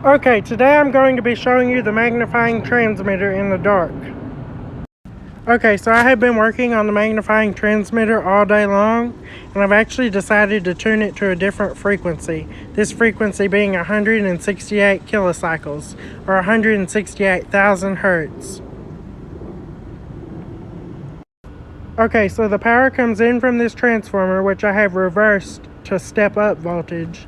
Okay, today I'm going to be showing you the magnifying transmitter in the dark. Okay, so I have been working on the magnifying transmitter all day long, and I've actually decided to tune it to a different frequency. This frequency being 168 kilocycles, or 168,000 hertz. Okay, so the power comes in from this transformer, which I have reversed to step up voltage.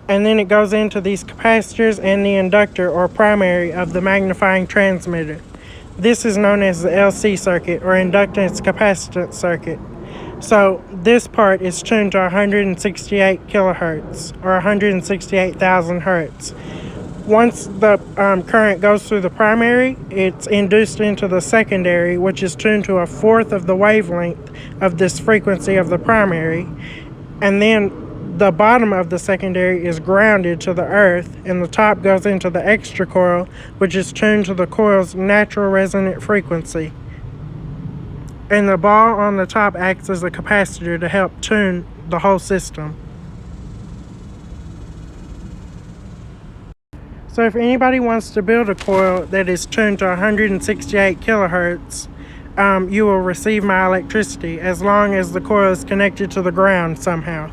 And then it goes into these capacitors and the inductor or primary of the magnifying transmitter. This is known as the LC circuit or inductance capacitance circuit. So this part is tuned to 168 kilohertz or 168,000 hertz. Once the current goes through the primary, it's induced into the secondary, which is tuned to 1/4 of the wavelength of this frequency of the primary. And then the bottom of the secondary is grounded to the earth, and the top goes into the extra coil, which is tuned to the coil's natural resonant frequency. And the ball on the top acts as a capacitor to help tune the whole system. So if anybody wants to build a coil that is tuned to 168 kilohertz, you will receive my electricity as long as the coil is connected to the ground somehow.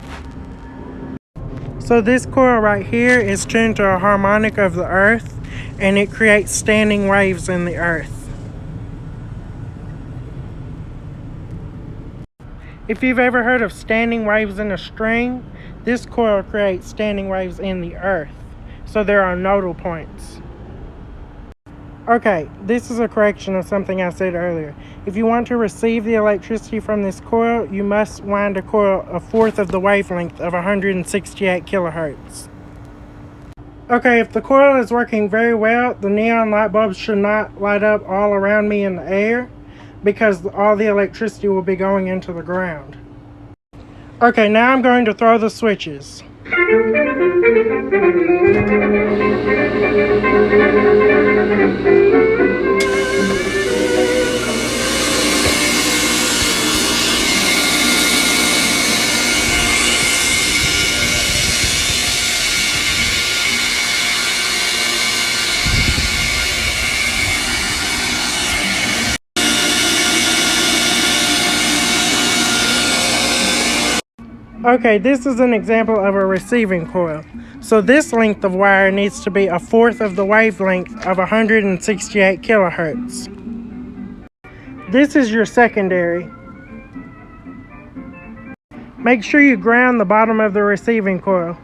So this coil right here is tuned to a harmonic of the earth, and it creates standing waves in the earth. If you've ever heard of standing waves in a string, this coil creates standing waves in the earth. So there are nodal points. Okay, this is a correction of something I said earlier. If you want to receive the electricity from this coil, you must wind a coil 1/4 of the wavelength of 168 kilohertz. Okay, if the coil is working very well, the neon light bulbs should not light up all around me in the air because all the electricity will be going into the ground. Okay, now I'm going to throw the switches. Okay, this is an example of a receiving coil. So this length of wire needs to be 1/4 of the wavelength of 168 kilohertz. This is your secondary. Make sure you ground the bottom of the receiving coil.